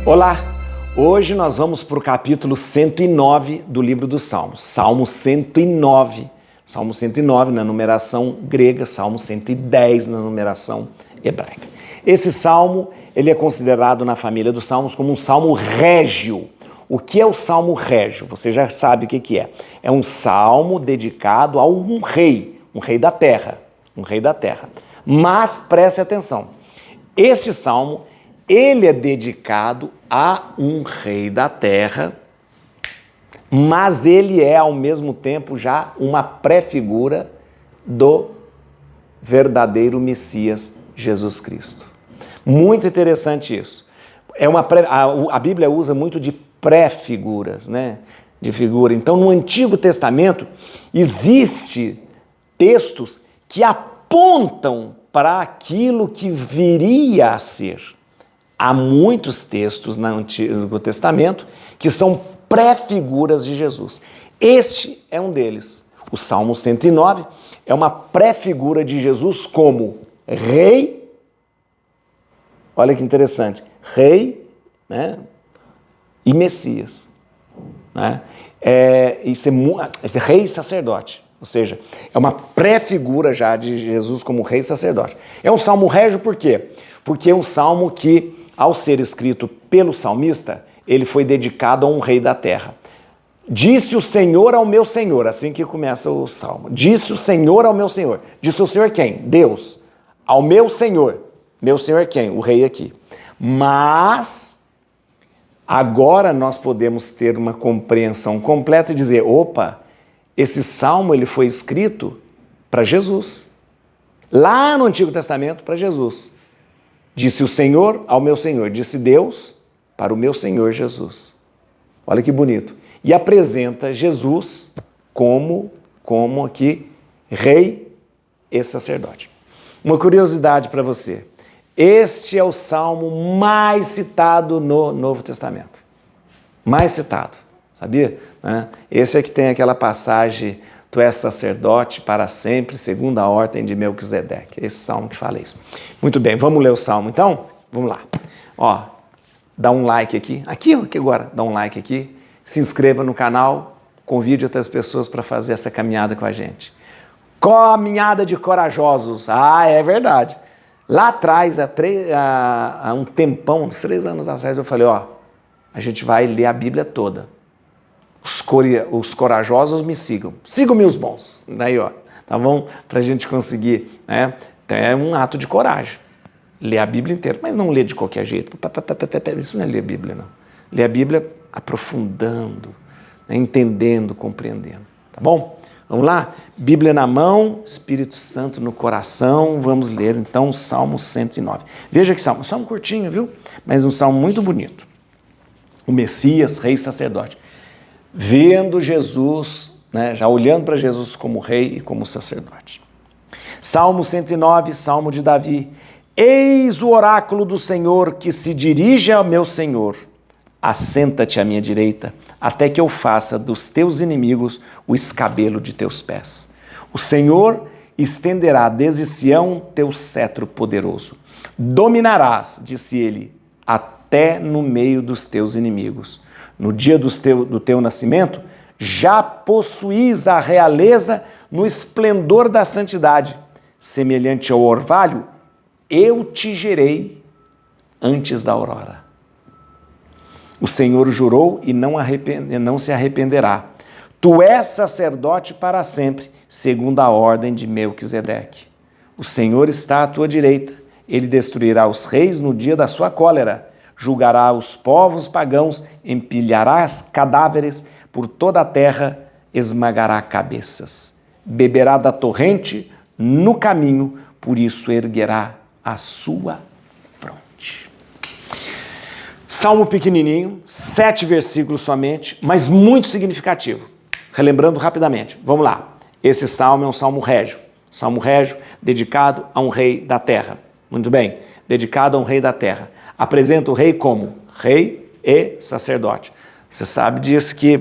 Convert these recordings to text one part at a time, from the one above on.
Olá! Hoje nós vamos para o capítulo 109 do livro dos Salmos. Salmo 109. Salmo 109 na numeração grega, Salmo 110 na numeração hebraica. Esse salmo, ele é considerado na família dos salmos como um salmo régio. O que é o salmo régio? Você já sabe o que é. É um salmo dedicado a um rei da terra, um rei da terra. Mas preste atenção, esse salmo, ele é dedicado a um rei da terra, mas ele é ao mesmo tempo já uma pré-figura do verdadeiro Messias Jesus Cristo. Muito interessante isso. A Bíblia usa muito de pré-figuras, né? De figura. Então, no Antigo Testamento, existe textos que apontam para aquilo que viria a ser. Há muitos textos no Antigo Testamento que são pré-figuras de Jesus. Este é um deles. O Salmo 109 é uma pré-figura de Jesus como rei. Olha que interessante. Rei, né? E Messias. Né? Rei e sacerdote. Ou seja, é uma pré-figura já de Jesus como rei e sacerdote. É um salmo régio por quê? Porque é um salmo que, ao ser escrito pelo salmista, ele foi dedicado a um rei da terra. Disse o Senhor ao meu Senhor, assim que começa o salmo. Disse o Senhor ao meu Senhor. Disse o Senhor quem? Deus. Ao meu Senhor. Meu Senhor é quem? O rei aqui. Mas agora nós podemos ter uma compreensão completa e dizer, opa, esse salmo ele foi escrito para Jesus. Lá no Antigo Testamento, para Jesus. Disse o Senhor ao meu Senhor, disse Deus para o meu Senhor Jesus. Olha que bonito. E apresenta Jesus como aqui, rei e sacerdote. Uma curiosidade para você. Este é o salmo mais citado no Novo Testamento. Mais citado, sabia? Esse é que tem aquela passagem, tu és sacerdote para sempre, segundo a ordem de Melquisedeque. Esse salmo que fala isso. Muito bem, vamos ler o salmo então? Vamos lá. Ó, dá um like aqui agora, dá um like aqui, se inscreva no canal, convide outras pessoas para fazer essa caminhada com a gente. Caminhada de corajosos. Ah, é verdade. Lá atrás, há um tempão, uns 3 anos atrás, eu falei, ó, a gente vai ler a Bíblia toda. Os corajosos me sigam-me os bons. Daí, ó, tá bom? Pra gente conseguir, né? É um ato de coragem. Ler a Bíblia inteira, mas não ler de qualquer jeito. Isso não é ler a Bíblia, não. Ler a Bíblia aprofundando, né? Entendendo, compreendendo. Tá bom? Vamos lá? Bíblia na mão, Espírito Santo no coração. Vamos ler, então, o Salmo 109. Veja que salmo curtinho, viu? Mas um salmo muito bonito. O Messias, rei e sacerdote. Vendo Jesus, né, já olhando para Jesus como rei e como sacerdote. Salmo 109, Salmo de Davi. Eis o oráculo do Senhor que se dirige ao meu Senhor. Assenta-te à minha direita, até que eu faça dos teus inimigos o escabelo de teus pés. O Senhor estenderá desde Sião teu cetro poderoso. Dominarás, disse ele, até no meio dos teus inimigos. No dia do teu nascimento, já possuís a realeza no esplendor da santidade. Semelhante ao orvalho, eu te gerei antes da aurora. O Senhor jurou e não se arrependerá. Tu és sacerdote para sempre, segundo a ordem de Melquisedeque. O Senhor está à tua direita. Ele destruirá os reis no dia da sua cólera. Julgará os povos pagãos, empilhará cadáveres por toda a terra, esmagará cabeças. Beberá da torrente no caminho, por isso erguerá a sua fronte. Salmo pequenininho, 7 versículos somente, mas muito significativo. Relembrando rapidamente, vamos lá. Esse salmo é um salmo régio. Salmo régio dedicado a um rei da terra. Muito bem, dedicado a um rei da terra. Apresenta o rei como rei e sacerdote. Você sabe disso que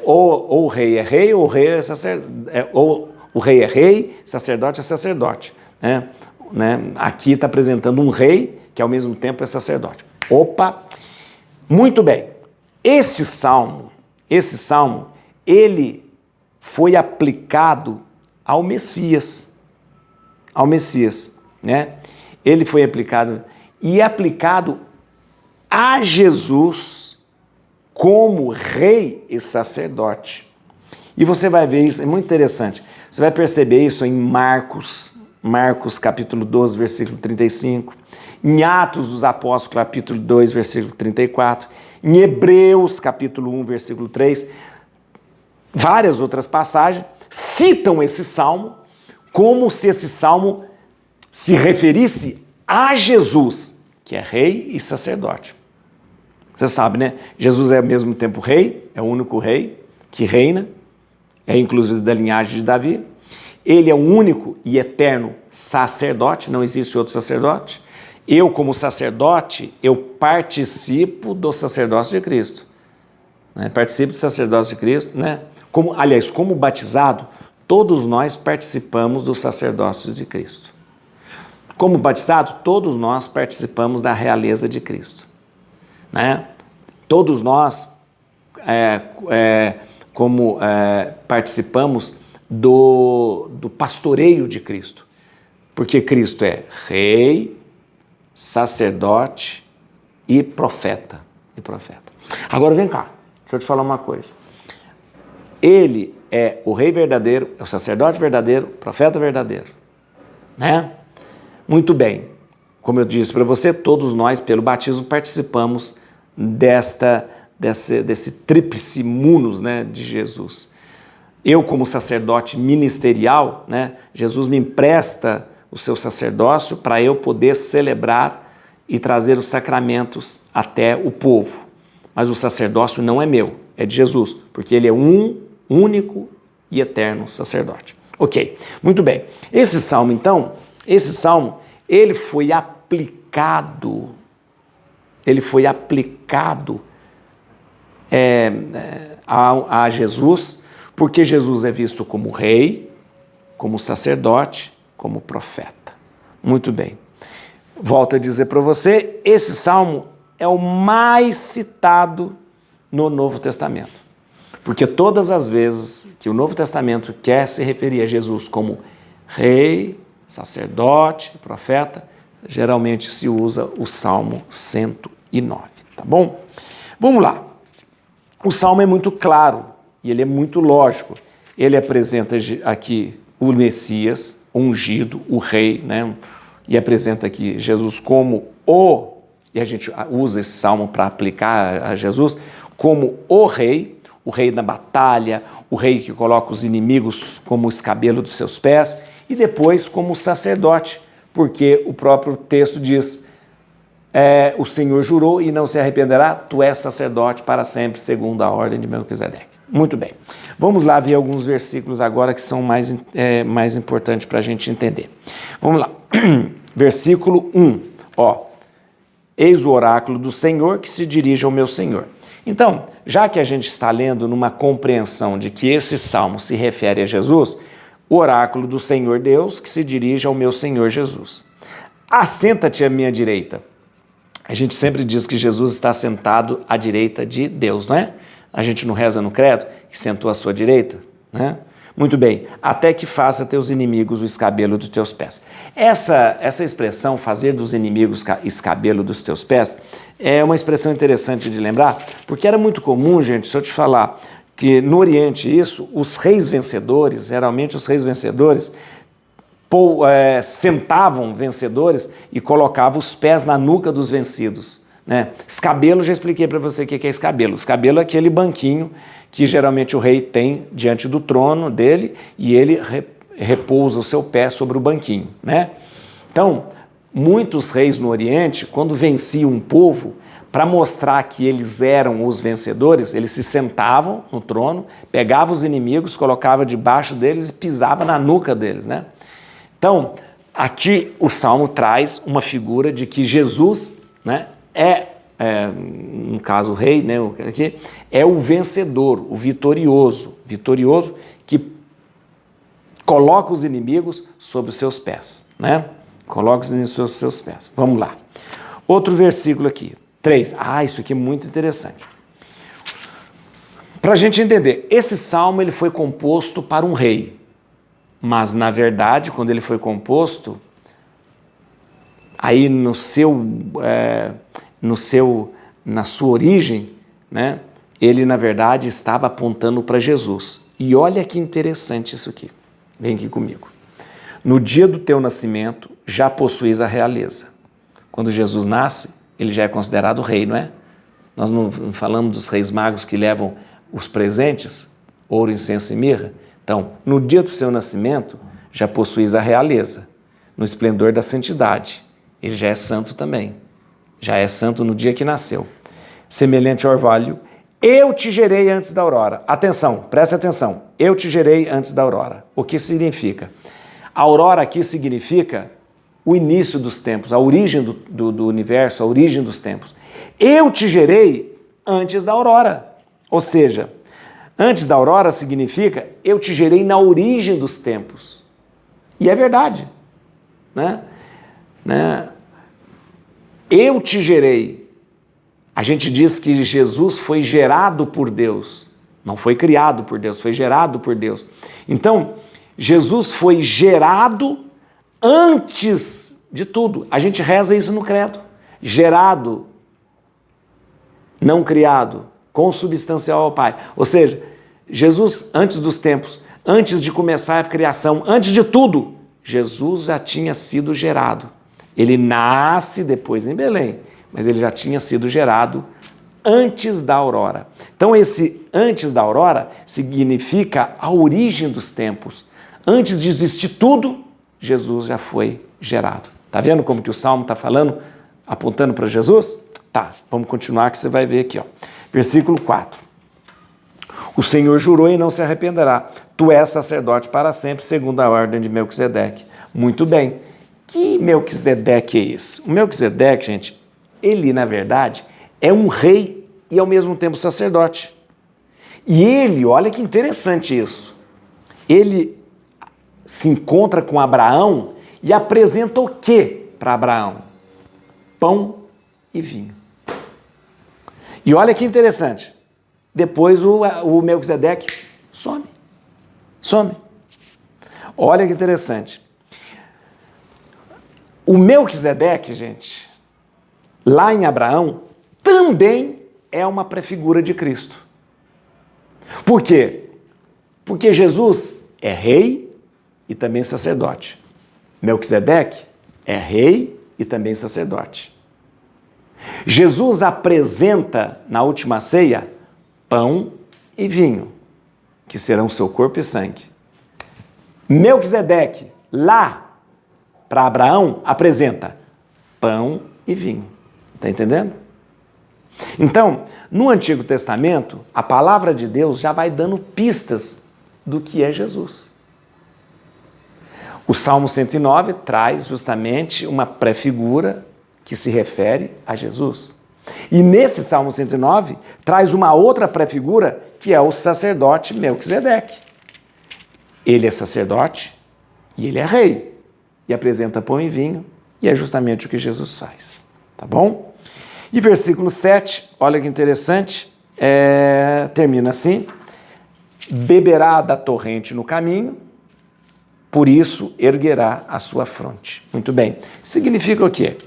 ou o rei é rei, ou o rei é sacerdote, ou o rei é rei, sacerdote é sacerdote. Aqui está apresentando um rei que ao mesmo tempo é sacerdote. Opa! Muito bem. Esse salmo, ele foi aplicado ao Messias, né? Ele foi aplicado e é aplicado a Jesus como rei e sacerdote. E você vai ver isso, é muito interessante. Você vai perceber isso em Marcos capítulo 12, versículo 35, em Atos dos Apóstolos, capítulo 2, versículo 34, em Hebreus, capítulo 1, versículo 3, várias outras passagens citam esse salmo como se esse salmo se referisse a Jesus, que é rei e sacerdote. Você sabe, né? Jesus é ao mesmo tempo rei, é o único rei que reina, é inclusive da linhagem de Davi. Ele é o único e eterno sacerdote, não existe outro sacerdote. Eu, como sacerdote, eu participo do sacerdócio de Cristo. Né? Participo do sacerdócio de Cristo, né? Como batizado, todos nós participamos do sacerdócio de Cristo. Como batizado, todos nós participamos da realeza de Cristo. Né? Todos nós participamos do pastoreio de Cristo, porque Cristo é rei, sacerdote e profeta. Agora vem cá, deixa eu te falar uma coisa. Ele é o rei verdadeiro, é o sacerdote verdadeiro, o profeta verdadeiro, né? Muito bem, como eu disse para você, todos nós, pelo batismo, participamos desse tríplice munus, né, de Jesus. Eu, como sacerdote ministerial, né, Jesus me empresta o seu sacerdócio para eu poder celebrar e trazer os sacramentos até o povo. Mas o sacerdócio não é meu, é de Jesus, porque ele é um único e eterno sacerdote. Ok, muito bem. Esse salmo, então, ele foi aplicado a Jesus, porque Jesus é visto como rei, como sacerdote, como profeta. Muito bem. Volto a dizer para você, esse salmo é o mais citado no Novo Testamento. Porque todas as vezes que o Novo Testamento quer se referir a Jesus como rei, sacerdote, profeta, geralmente se usa o Salmo 109, tá bom? Vamos lá. O Salmo é muito claro e ele é muito lógico. Ele apresenta aqui o Messias, o ungido, o rei, né? E apresenta aqui Jesus como e a gente usa esse salmo para aplicar a Jesus, como o rei da batalha, o rei que coloca os inimigos como o escabelo dos seus pés, e depois como sacerdote, porque o próprio texto diz, o Senhor jurou e não se arrependerá, tu és sacerdote para sempre, segundo a ordem de Melquisedeque. Muito bem. Vamos lá ver alguns versículos agora que são mais importantes para a gente entender. Vamos lá. Versículo 1. Eis o oráculo do Senhor que se dirige ao meu Senhor. Então, já que a gente está lendo numa compreensão de que esse salmo se refere a Jesus, o oráculo do Senhor Deus que se dirige ao meu Senhor Jesus. Assenta-te à minha direita. A gente sempre diz que Jesus está sentado à direita de Deus, não é? A gente não reza no credo que sentou à sua direita, né? Muito bem, até que faça teus inimigos o escabelo dos teus pés. Essa expressão, fazer dos inimigos escabelo dos teus pés, é uma expressão interessante de lembrar, porque era muito comum, gente, se eu te falar que no Oriente os reis vencedores, geralmente os reis vencedores, sentavam vencedores e colocavam os pés na nuca dos vencidos. Né? Escabelo, já expliquei para você o que é escabelo. Escabelo é aquele banquinho que geralmente o rei tem diante do trono dele e ele repousa o seu pé sobre o banquinho. Né? Então, muitos reis no Oriente, quando venciam um povo, para mostrar que eles eram os vencedores, eles se sentavam no trono, pegavam os inimigos, colocavam debaixo deles e pisavam na nuca deles. Né? Então, aqui o Salmo traz uma figura de que Jesus, né, no caso o rei, né, aqui, é o vencedor, o vitorioso que coloca os inimigos sob os seus pés. Né? Coloca os inimigos sob os seus pés. Vamos lá. Outro versículo aqui, 3. Isso aqui é muito interessante. Para a gente entender, esse salmo ele foi composto para um rei, mas na verdade, quando ele foi composto, aí na sua origem, né, ele na verdade estava apontando para Jesus. E olha que interessante isso aqui. Vem aqui comigo. No dia do teu nascimento, já possuís a realeza. Quando Jesus nasce, ele já é considerado rei, não é? Nós não falamos dos reis magos que levam os presentes, ouro, incenso e mirra? Então, no dia do seu nascimento, já possuís a realeza, no esplendor da santidade. Ele já é santo também. Já é santo no dia que nasceu. Semelhante ao orvalho, eu te gerei antes da aurora. Atenção, presta atenção. Eu te gerei antes da aurora. O que significa? A aurora aqui significa o início dos tempos, a origem do universo, a origem dos tempos. Eu te gerei antes da aurora. Ou seja, antes da aurora significa eu te gerei na origem dos tempos. E é verdade. Né? Eu te gerei. A gente diz que Jesus foi gerado por Deus. Não foi criado por Deus, foi gerado por Deus. Então, Jesus foi gerado antes de tudo. A gente reza isso no credo. Gerado, não criado, consubstancial ao Pai. Ou seja, Jesus, antes dos tempos, antes de começar a criação, antes de tudo, Jesus já tinha sido gerado. Ele nasce depois em Belém, mas ele já tinha sido gerado antes da aurora. Então esse antes da aurora significa a origem dos tempos. Antes de existir tudo, Jesus já foi gerado. Tá vendo como que o Salmo está falando, apontando para Jesus? Tá, vamos continuar que você vai ver aqui, ó. Versículo 4. O Senhor jurou e não se arrependerá. Tu és sacerdote para sempre, segundo a ordem de Melquisedeque. Muito bem. Que Melquisedeque é esse? O Melquisedeque, gente, ele, na verdade, é um rei e ao mesmo tempo sacerdote. E ele, olha que interessante isso, ele se encontra com Abraão e apresenta o quê para Abraão? Pão e vinho. E olha que interessante, depois o Melquisedeque some. Olha que interessante. O Melquisedeque, gente, lá em Abraão, também é uma prefigura de Cristo. Por quê? Porque Jesus é rei e também sacerdote. Melquisedeque é rei e também sacerdote. Jesus apresenta na última ceia pão e vinho, que serão seu corpo e sangue. Melquisedeque, lá para Abraão, apresenta pão e vinho. Está entendendo? Então, no Antigo Testamento, a palavra de Deus já vai dando pistas do que é Jesus. O Salmo 109 traz justamente uma prefigura que se refere a Jesus. E nesse Salmo 109 traz uma outra prefigura que é o sacerdote Melquisedeque. Ele é sacerdote e ele é rei. E apresenta pão e vinho, e é justamente o que Jesus faz. Tá bom? E versículo 7, olha que interessante, termina assim: beberá da torrente no caminho, por isso erguerá a sua fronte. Muito bem. Significa o quê?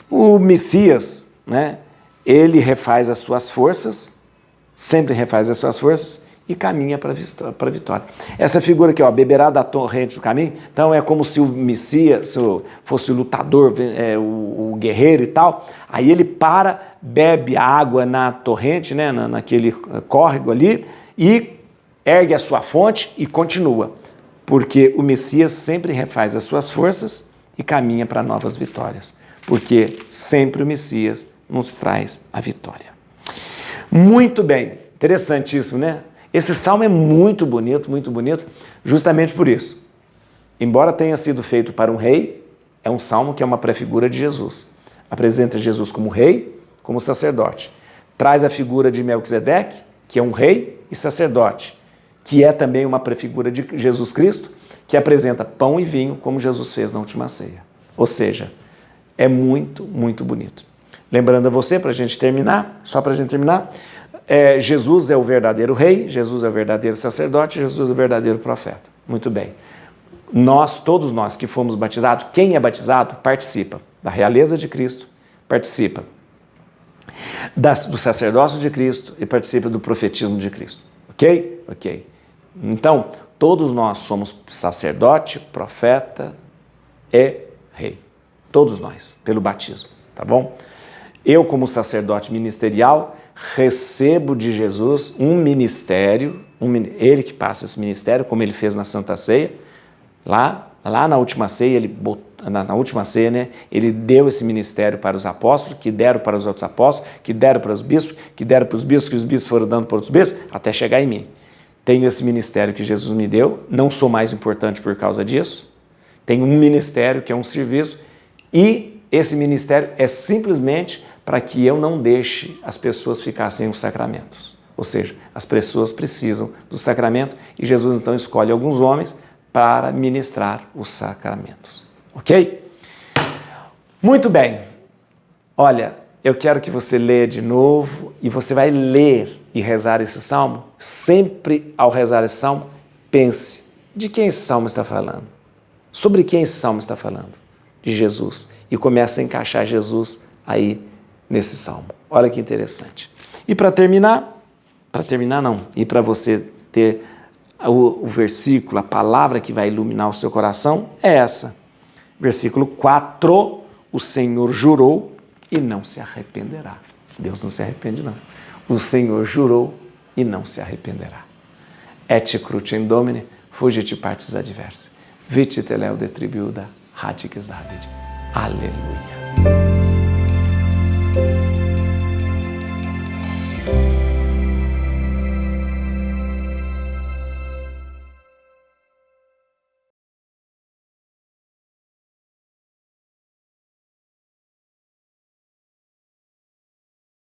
O Messias, né, ele refaz as suas forças, sempre refaz as suas forças, e caminha para a vitória. Essa figura aqui, ó, beberá da torrente do caminho, então é como se o Messias fosse o lutador, o guerreiro e tal, aí ele bebe a água na torrente, né, naquele córrego ali, e ergue a sua fonte e continua, porque o Messias sempre refaz as suas forças e caminha para novas vitórias, porque sempre o Messias nos traz a vitória. Muito bem, interessantíssimo, né? Esse salmo é muito bonito, justamente por isso. Embora tenha sido feito para um rei, é um salmo que é uma prefigura de Jesus. Apresenta Jesus como rei, como sacerdote. Traz a figura de Melquisedeque, que é um rei e sacerdote, que é também uma prefigura de Jesus Cristo, que apresenta pão e vinho, como Jesus fez na última ceia. Ou seja, é muito bonito. Lembrando a você, para a gente terminar, só para a gente terminar, Jesus é o verdadeiro rei, Jesus é o verdadeiro sacerdote, Jesus é o verdadeiro profeta. Muito bem. Todos nós que fomos batizados, quem é batizado participa da realeza de Cristo, participa do sacerdócio de Cristo e participa do profetismo de Cristo. Ok? Ok. Então, todos nós somos sacerdote, profeta e rei. Todos nós, pelo batismo, tá bom? Eu, como sacerdote ministerial, recebo de Jesus um ministério, ele que passa esse ministério, como ele fez na Santa Ceia. Lá na última ceia, né, ele deu esse ministério para os apóstolos, que deram para os outros apóstolos, que deram para os bispos, que deram para os bispos, que os bispos foram dando para outros bispos, até chegar em mim. Tenho esse ministério que Jesus me deu, não sou mais importante por causa disso. Tenho um ministério que é um serviço, e esse ministério é simplesmente para que eu não deixe as pessoas ficar sem os sacramentos. Ou seja, as pessoas precisam do sacramento, e Jesus então escolhe alguns homens para ministrar os sacramentos. Ok? Muito bem. Olha, eu quero que você leia de novo, e você vai ler e rezar esse salmo. Sempre ao rezar esse salmo, pense, de quem esse salmo está falando? Sobre quem esse salmo está falando? De Jesus. E comece a encaixar Jesus aí nesse salmo. Olha que interessante. E para terminar e para você ter o versículo, a palavra que vai iluminar o seu coração, é essa. Versículo 4, o Senhor jurou e não se arrependerá. Deus não se arrepende, não. O Senhor jurou e não se arrependerá. Et crucem Domine, fugit partis adversae. Vite teleo de tribuda, radices David. Aleluia.